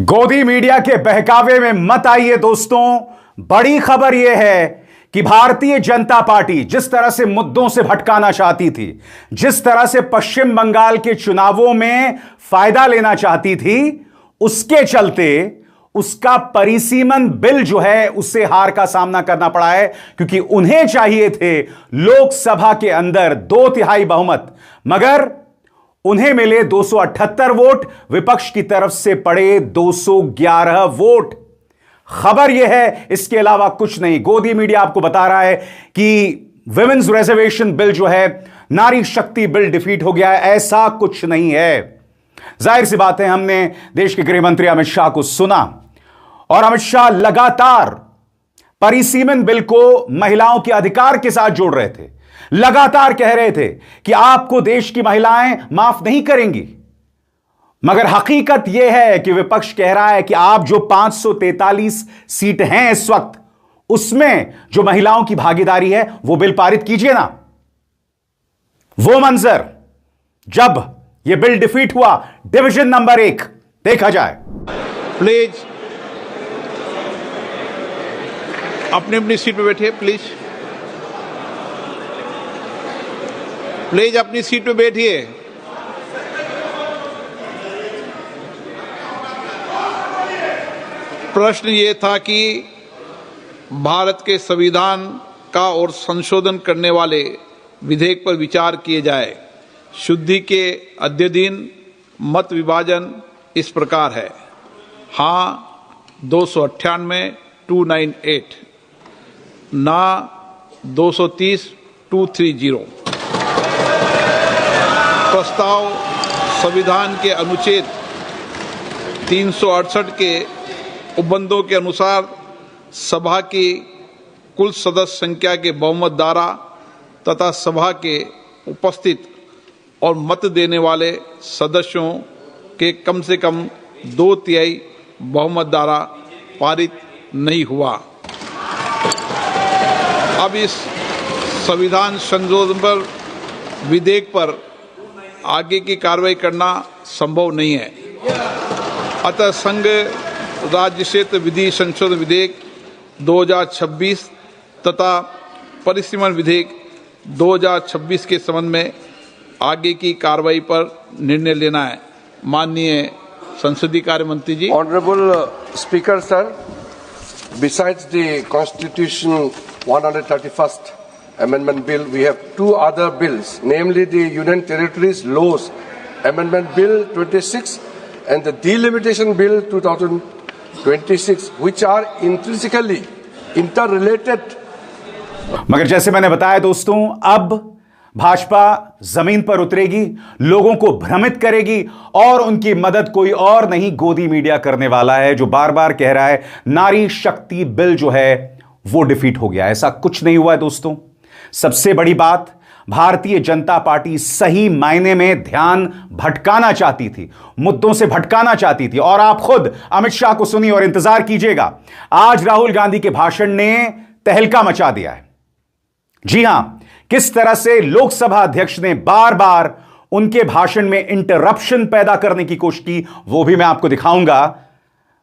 गोदी मीडिया के बहकावे में मत आइए दोस्तों। बड़ी खबर यह है कि भारतीय जनता पार्टी जिस तरह से मुद्दों से भटकाना चाहती थी, जिस तरह से पश्चिम बंगाल के चुनावों में फायदा लेना चाहती थी, उसके चलते उसका परिसीमन बिल जो है उससे हार का सामना करना पड़ा है, क्योंकि उन्हें चाहिए थे लोकसभा के अंदर 2/3 बहुमत, मगर उन्हें मिले 278 वोट, विपक्ष की तरफ से पड़े 211 वोट। खबर यह है, इसके अलावा कुछ नहीं। गोदी मीडिया आपको बता रहा है कि विमेन्स रिजर्वेशन बिल जो है, नारी शक्ति बिल डिफीट हो गया है। ऐसा कुछ नहीं है। जाहिर सी बात है, हमने देश के गृह मंत्री अमित शाह को सुना और अमित शाह लगातार परिसीमन बिल को महिलाओं के अधिकार के साथ जोड़ रहे थे, लगातार कह रहे थे कि आपको देश की महिलाएं माफ नहीं करेंगी। मगर हकीकत यह है कि विपक्ष कह रहा है कि आप जो 543 सीट हैं इस वक्त, उसमें जो महिलाओं की भागीदारी है वो बिल पारित कीजिए ना। वो मंजर जब यह बिल डिफीट हुआ डिवीजन नंबर 1 देखा जाए। प्लीज अपनी अपनी सीट पे बैठिए। प्लीज अपनी सीट पे बैठिए। प्रश्न ये था कि भारत के संविधान का और संशोधन करने वाले विधेयक पर विचार किए जाए। शुद्धि के अद्यतन मत विभाजन इस प्रकार है: हाँ 298 298, ना 230 230। प्रस्ताव संविधान के अनुच्छेद 368 के उपबंधों के अनुसार सभा की कुल सदस्य संख्या के बहुमत द्वारा तथा सभा के उपस्थित और मत देने वाले सदस्यों के कम से कम 2/3 बहुमत द्वारा पारित नहीं हुआ। अब इस संविधान संशोधन पर विधेयक पर आगे की कार्रवाई करना संभव नहीं है। अतः संघ राज्य क्षेत्र विधि संशोधन विधेयक 2026 तथा परिसीमन विधेयक 2026 के संबंध में आगे की कार्रवाई पर निर्णय लेना है। माननीय संसदीय कार्य मंत्री जी। Honourable speaker sir, besides the Constitution 131st Amendment Bill, we have 2 other bills, namely the Union Territories Laws Amendment Bill 26 and the Delimitation Bill 2026, which are intrinsically interrelated. मगर जैसे मैंने बताया दोस्तों, अब भाजपा जमीन पर उतरेगी, लोगों को भ्रमित करेगी और उनकी मदद कोई और नहीं गोदी मीडिया करने वाला है, जो बार बार कह रहा है नारी शक्ति बिल जो है वो डिफीट हो गया। ऐसा कुछ नहीं हुआ है दोस्तों। सबसे बड़ी बात, भारतीय जनता पार्टी सही मायने में ध्यान भटकाना चाहती थी, मुद्दों से भटकाना चाहती थी। और आप खुद अमित शाह को सुनिए और इंतजार कीजिएगा। आज राहुल गांधी के भाषण ने तहलका मचा दिया है। जी हां, किस तरह से लोकसभा अध्यक्ष ने बार बार उनके भाषण में इंटरप्शन पैदा करने की कोशिश की, वो भी मैं आपको दिखाऊंगा।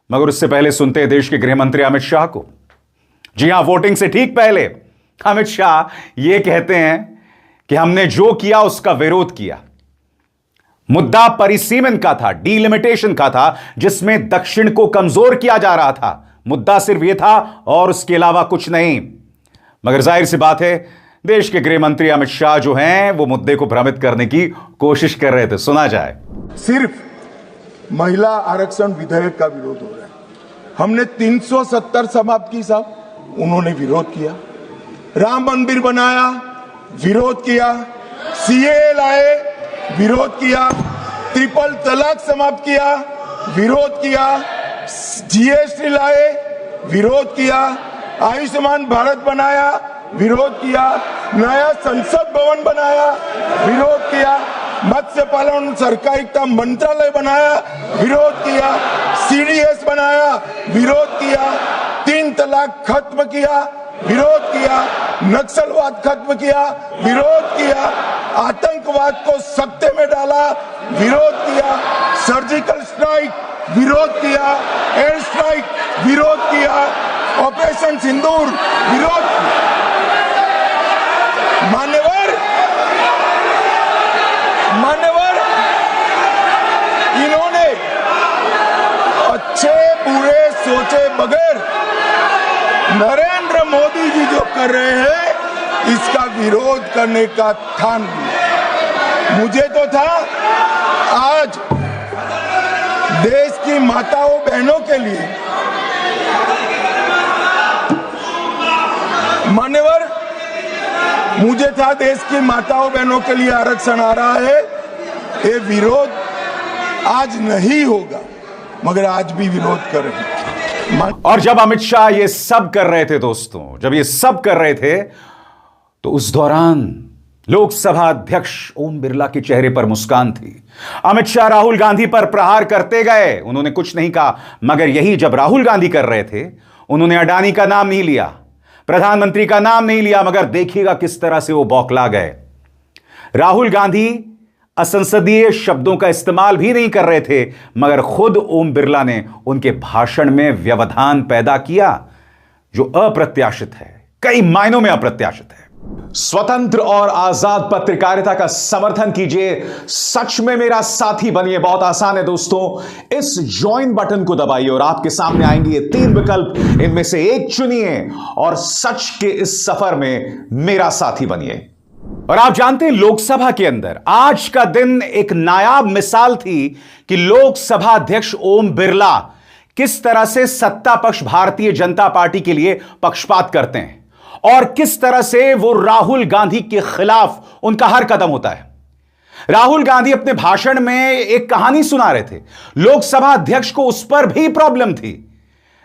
मगर उससे पहले सुनते हैं देश के गृह मंत्री अमित शाह को। जी हां, वोटिंग से ठीक पहले अमित शाह यह कहते हैं कि हमने जो किया उसका विरोध किया। मुद्दा परिसीमन का था, डीलिमिटेशन का था, जिसमें दक्षिण को कमजोर किया जा रहा था। मुद्दा सिर्फ यह था और उसके अलावा कुछ नहीं। मगर जाहिर सी बात है, देश के गृह मंत्री अमित शाह जो हैं वो मुद्दे को भ्रमित करने की कोशिश कर रहे थे। सुना जाए। सिर्फ महिला आरक्षण विधेयक का विरोध हो रहा है। हमने 370 समाप्त की साहब, उन्होंने विरोध किया। राम मंदिर बनाया, विरोध किया। सीए लाए, विरोध किया। ट्रिपल तलाक समाप्त किया, विरोध किया। जीएसटी लाए, विरोध किया। आयुष्मान भारत बनाया, विरोध किया। नया संसद भवन बनाया, विरोध किया। मत्स्य पालन सहकारिता मंत्रालय बनाया, विरोध किया। सीडीएस बनाया, विरोध किया। 3 तलाक खत्म किया, विरोध किया, नक्सलवाद खत्म किया, विरोध किया, आतंकवाद को सत्ते में डाला, विरोध किया, सर्जिकल स्ट्राइक विरोध किया, एयर स्ट्राइक विरोध किया, ऑपरेशन सिंदूर विरोध किया। मान्यवर इन्होंने अच्छे बुरे सोचे बगैर नरेंद्र मोदी जी जो कर रहे हैं इसका विरोध करने का ठान लिया। मुझे तो था आज देश की माताओं बहनों के लिए, मान्यवर मुझे था देश की माताओं बहनों के लिए आरक्षण आ रहा है, ये विरोध आज नहीं होगा, मगर आज भी विरोध कर रहे हैं। और जब अमित शाह ये सब कर रहे थे दोस्तों, जब ये सब कर रहे थे तो उस दौरान लोकसभा अध्यक्ष ओम बिरला के चेहरे पर मुस्कान थी। अमित शाह राहुल गांधी पर प्रहार करते गए, उन्होंने कुछ नहीं कहा, मगर यही जब राहुल गांधी कर रहे थे उन्होंने अडानी का नाम नहीं लिया, प्रधानमंत्री का नाम नहीं लिया, मगर देखिएगा किस तरह से वो बौखला गए। राहुल गांधी असंसदीय शब्दों का इस्तेमाल भी नहीं कर रहे थे, मगर खुद ओम बिरला ने उनके भाषण में व्यवधान पैदा किया जो अप्रत्याशित है, कई मायनों में अप्रत्याशित है। स्वतंत्र और आजाद पत्रकारिता का समर्थन कीजिए, सच में मेरा साथी बनिए। बहुत आसान है दोस्तों, इस ज्वाइन बटन को दबाइए और आपके सामने आएंगे ये 3 विकल्प, इनमें से एक चुनिए और सच के इस सफर में मेरा साथी बनिए। और आप जानते हैं लोकसभा के अंदर आज का दिन एक नायाब मिसाल थी कि लोकसभा अध्यक्ष ओम बिरला किस तरह से सत्ता पक्ष भारतीय जनता पार्टी के लिए पक्षपात करते हैं और किस तरह से वो राहुल गांधी के खिलाफ उनका हर कदम होता है। राहुल गांधी अपने भाषण में एक कहानी सुना रहे थे, लोकसभा अध्यक्ष को उस पर भी प्रॉब्लम थी।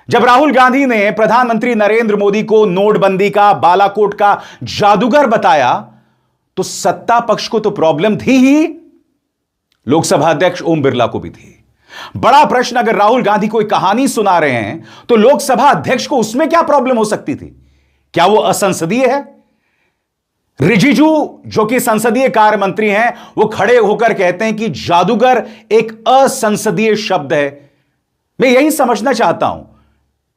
जब राहुल गांधी ने प्रधानमंत्री नरेंद्र मोदी को नोटबंदी का, बालाकोट का जादूगर बताया तो सत्ता पक्ष को तो प्रॉब्लम थी ही, लोकसभा अध्यक्ष ओम बिरला को भी थी। बड़ा प्रश्न, अगर राहुल गांधी कोई कहानी सुना रहे हैं तो लोकसभा अध्यक्ष को उसमें क्या प्रॉब्लम हो सकती थी? क्या वो असंसदीय है? रिजिजू जो कि संसदीय कार्य मंत्री हैं, वो खड़े होकर कहते हैं कि जादूगर एक असंसदीय शब्द है। मैं यही समझना चाहता हूं,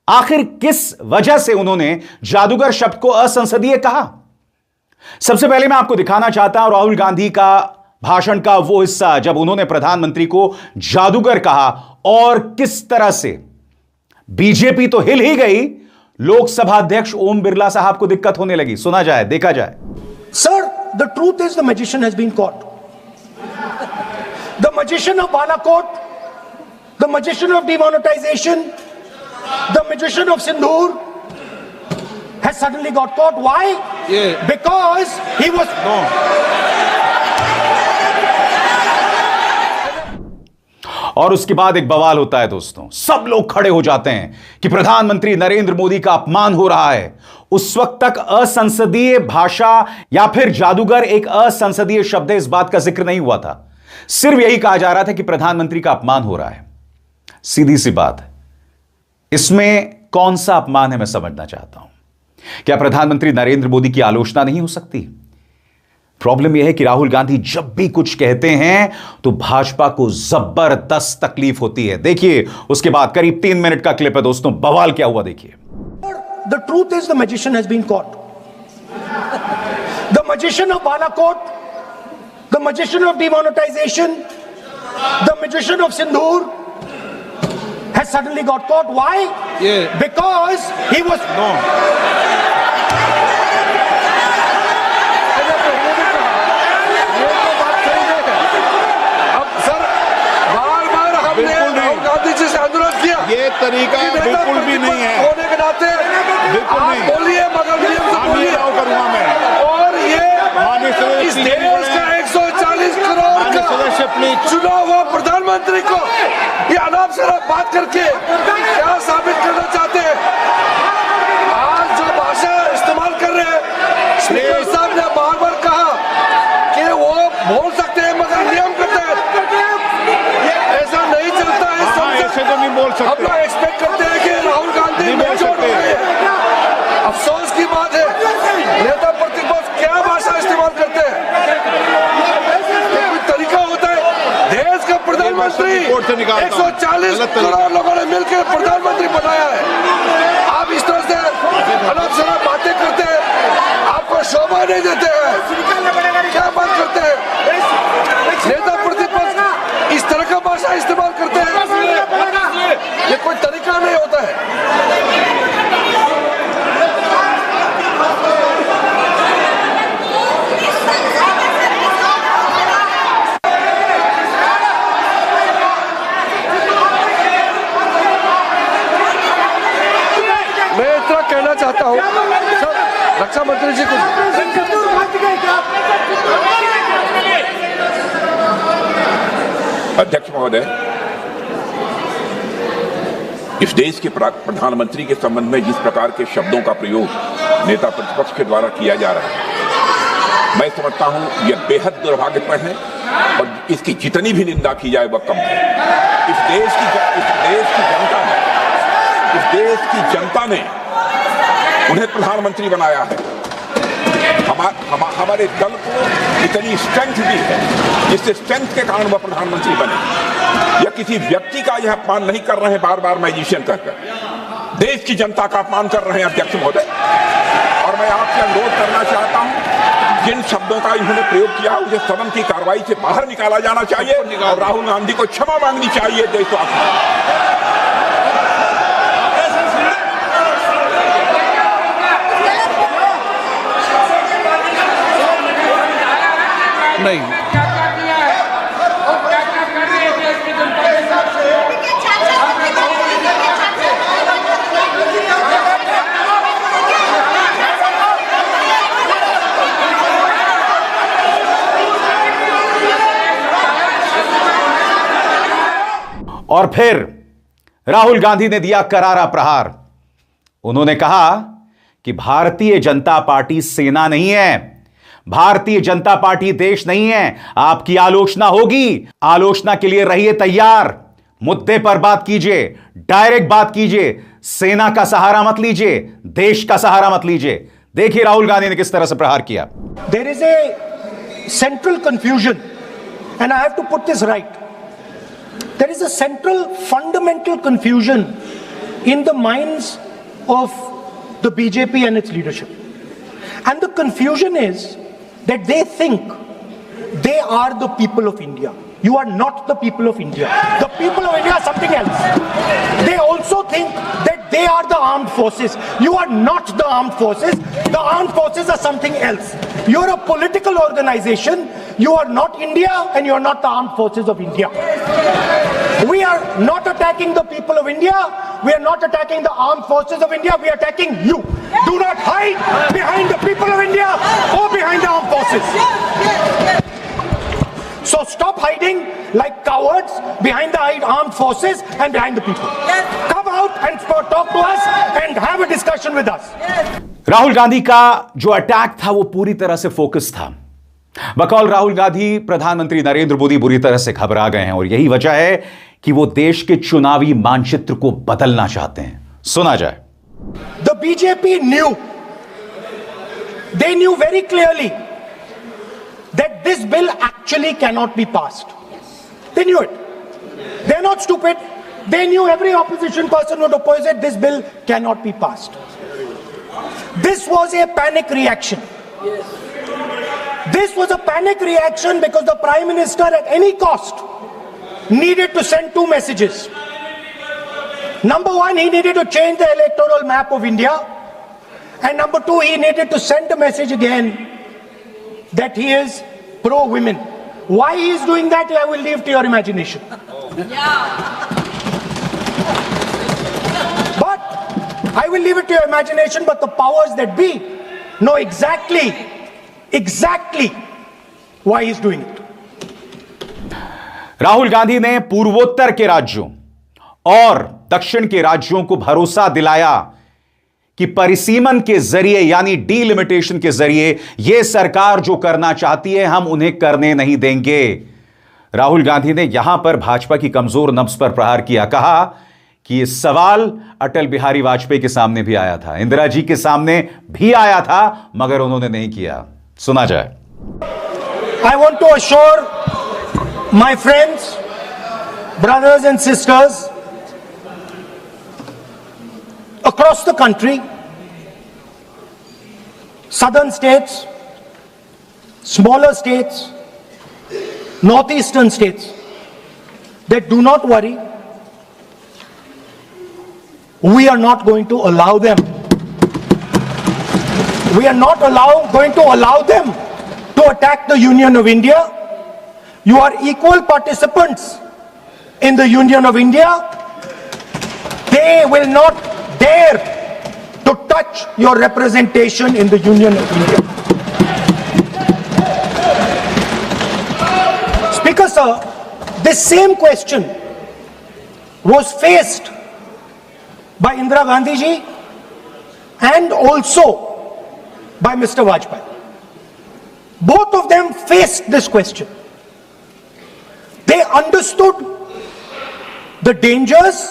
आखिर किस वजह से उन्होंने जादूगर शब्द को असंसदीय कहा? सबसे पहले मैं आपको दिखाना चाहता हूं राहुल गांधी का भाषण का वो हिस्सा जब उन्होंने प्रधानमंत्री को जादूगर कहा और किस तरह से बीजेपी तो हिल ही गई, लोकसभा अध्यक्ष ओम बिरला साहब को दिक्कत होने लगी। सुना जाए, देखा जाए। Sir, the truth is the magician has been caught. The magician of Balakot, the magician of demonetization, the magician of Sindoor has suddenly got caught. Why? Yeah. Because he was और उसके बाद एक बवाल होता है दोस्तों, सब लोग खड़े हो जाते हैं कि प्रधानमंत्री नरेंद्र मोदी का अपमान हो रहा है। उस वक्त तक असंसदीय भाषा या फिर जादूगर एक असंसदीय शब्द है, इस बात का जिक्र नहीं हुआ था। सिर्फ यही कहा जा रहा था कि प्रधानमंत्री का अपमान हो रहा है। सीधी सी बात है, इसमें कौन सा अपमान है मैं समझना चाहता हूं। क्या प्रधानमंत्री नरेंद्र मोदी की आलोचना नहीं हो सकती? प्रॉब्लम यह है कि राहुल गांधी जब भी कुछ कहते हैं तो भाजपा को जबरदस्त तकलीफ होती है। देखिए, उसके बाद करीब 3 मिनट का क्लिप है दोस्तों, बवाल क्या हुआ देखिए। the truth is the magician has been caught. The magician of Balakot, the magician of demonetization, the magician of Sindhur has suddenly got caught. Why? Yeah. Because he was ये तरीका बिल्कुल भी नहीं है। होने के नाते बिल्कुल आप नहीं। बोलिए, मगर नियम से बोलिए। करूंगा मैं। और ये इस देश का 140 करोड़ का चुना हुआ प्रधानमंत्री को ये अनाप शराब बात करके क्या साबित करना चाहते हैं? आज जो भाषा इस्तेमाल कर रहे हैं, स्पीकर साहब ने बार बार कहा कि वो बोल सकते हैं मगर नियम के तहत ऐसा नहीं चलता है। ऐसे तो नहीं बोल सकते। हम लोग एक्सपेक्ट करते हैं कि राहुल गांधी नहीं बोल सकते। अफसोस की बात है, नेता प्रतिपक्ष क्या भाषा इस्तेमाल करते हैं। कोई तरीका होता है? देश का प्रधानमंत्री 140 करोड़ लोगों ने मिलकर प्रधानमंत्री बनाया है। आप इस तरह से अलग से बातें करते हैं, आपको शोभा नहीं देते हैं। क्या बात करते हैं? नेता प्रतिपक्ष इस तरह का भाषा इस्तेमाल करते हैं, ये कोई तरीका नहीं होता है। मैं इतना कहना चाहता हूँ सर, रक्षा मंत्री जी को अध्यक्ष महोदय, इस देश के प्रधानमंत्री के संबंध में जिस प्रकार के शब्दों का प्रयोग नेता प्रतिपक्ष के द्वारा किया जा रहा है, मैं समझता हूं यह बेहद दुर्भाग्यपूर्ण है और इसकी जितनी भी निंदा की जाए वह कम है। इस देश की जनता ने उन्हें प्रधानमंत्री बनाया है। हमारे दल को इतनी स्ट्रेंथ दी है जिससे स्ट्रेंथ के कारण वह प्रधानमंत्री बने। या किसी व्यक्ति का यह अपमान नहीं कर रहे हैं बार बार मैजिशियन कहकर, देश की जनता का अपमान कर रहे हैं अध्यक्ष महोदय। और मैं आपसे अनुरोध करना चाहता हूं, जिन शब्दों का इन्होंने प्रयोग किया उसे सदन की कार्रवाई से बाहर निकाला जाना चाहिए और राहुल गांधी को क्षमा मांगनी चाहिए देशवासियों। नहीं, और फिर राहुल गांधी ने दिया करारा प्रहार। उन्होंने कहा कि भारतीय जनता पार्टी सेना नहीं है, भारतीय जनता पार्टी देश नहीं है। आपकी आलोचना होगी, आलोचना के लिए रहिए तैयार, मुद्दे पर बात कीजिए, डायरेक्ट बात कीजिए, सेना का सहारा मत लीजिए, देश का सहारा मत लीजिए। देखिए राहुल गांधी ने किस तरह से प्रहार किया। There is a central confusion, and I have to put this right. There is a central fundamental confusion in the minds of the BJP and its leadership. And the confusion is that they think they are the people of India. You are not the people of India. The people of India are something else. They also think that they are the armed forces. You are not the armed forces. The armed forces are something else. You are a political organization. You are not India and you are not the armed forces of India. We are not attacking the people of India. We are not attacking the armed forces of India. We are attacking you. Do not hide behind the people of India or behind the armed forces. So stop hiding like cowards behind the armed forces and behind the people. Come out and talk to us and have a discussion with us. Rahul Gandhi का जो attack था वो पूरी तरह से focus था। बकौल राहुल गांधी प्रधानमंत्री नरेंद्र मोदी बुरी तरह से घबरा गए हैं और यही वजह है कि वो देश के चुनावी मानचित्र को बदलना चाहते हैं। सुना जाए। The BJP knew, they knew very clearly that this bill actually cannot be passed. They knew it. They're not stupid. They knew every opposition person would oppose it. This bill cannot be passed. This was a panic reaction. This was a panic reaction because the Prime Minister at any cost needed to send two messages. Number one, he needed to change the electoral map of India. And number two, he needed to send a message again that he is pro-women. Why he is doing that, I will leave to your imagination. But I will leave it to your imagination, but the powers that be know exactly why he is doing it. Rahul Gandhi ने पूर्वोत्तर के राज्यों और दक्षिण के राज्यों को भरोसा दिलाया कि परिसीमन के जरिए यानी डीलिमिटेशन के जरिए यह सरकार जो करना चाहती है हम उन्हें करने नहीं देंगे। राहुल गांधी ने यहां पर भाजपा की कमजोर नब्ज पर प्रहार किया, कहा कि यह सवाल अटल बिहारी वाजपेयी के सामने भी आया था, इंदिरा जी के सामने भी आया था, मगर उन्होंने नहीं किया। सुना जाए। I want to assure my friends, brothers and sisters across the country, southern states, smaller states, northeastern states, that do not worry, we are not going to allow them. We are not going to allow them to attack the Union of India. You are equal participants in the Union of India. They will not dare to touch your representation in the Union of India. Speaker sir, this same question was faced by Indira Gandhi ji and also by Mr. Vajpayee. Both of them faced this question. They understood the dangers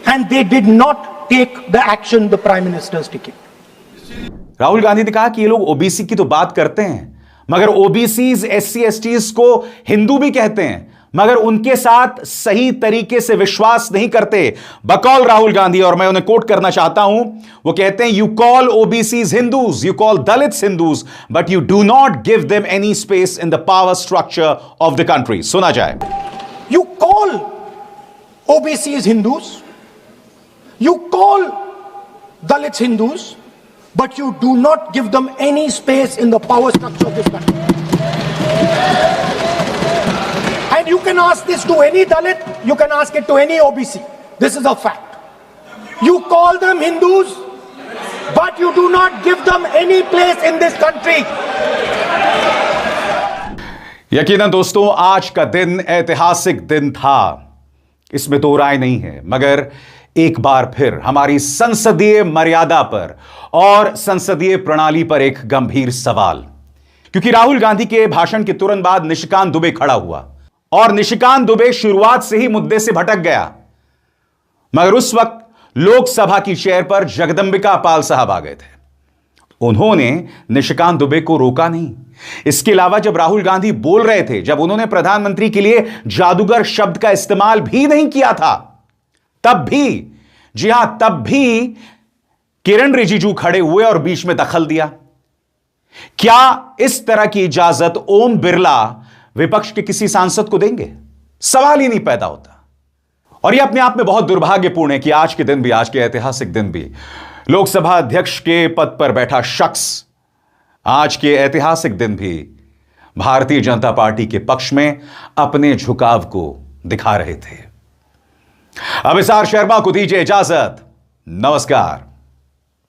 and they did not take the action the Prime Minister is taking. Rahul Gandhi ने कहा कि ये लोग OBC की तो बात करते हैं, मगर ओबीसीज, एससी, एसटीज को हिंदू भी कहते हैं, मगर उनके साथ सही तरीके से विश्वास नहीं करते। बकौल राहुल गांधी, और मैं उन्हें कोट करना चाहता हूं, वो कहते हैं, you call OBCs Hindus, you call Dalits Hindus, but you do not give them any space in the power structure of the country. सुना जाए। You call OBCs Hindus, you call Dalits Hindus, but you do not give them any space in the power structure of this country. And you can ask this to any Dalit, you can ask it to any OBC. This is a fact. You call them Hindus, but you do not give them any place in this country. यकीनन दोस्तों, आज का दिन ऐतिहासिक दिन था, इसमें दो राय नहीं है, मगर एक बार फिर हमारी संसदीय मर्यादा पर और संसदीय प्रणाली पर एक गंभीर सवाल, क्योंकि राहुल गांधी के भाषण के तुरंत बाद निशिकांत दुबे खड़ा हुआ और निशिकांत दुबे शुरुआत से ही मुद्दे से भटक गया, मगर उस वक्त लोकसभा की चेयर पर जगदंबिका पाल साहब आ गए थे। उन्होंने निशिकांत दुबे को रोका नहीं। इसके अलावा जब राहुल गांधी बोल रहे थे, जब उन्होंने प्रधानमंत्री के लिए जादूगर शब्द का इस्तेमाल भी नहीं किया था, तब भी, जी हां, तब भी किरण रिजिजू खड़े हुए और बीच में दखल दिया। क्या इस तरह की इजाजत ओम बिरला विपक्ष के किसी सांसद को देंगे? सवाल ही नहीं पैदा होता। और यह अपने आप में बहुत दुर्भाग्यपूर्ण है कि आज के दिन भी, आज के ऐतिहासिक दिन भी, लोकसभा अध्यक्ष के पद पर बैठा शख्स आज के ऐतिहासिक दिन भी भारतीय जनता पार्टी के पक्ष में अपने झुकाव को दिखा रहे थे। अब इसार शर्मा को दीजिए इजाजत। नमस्कार।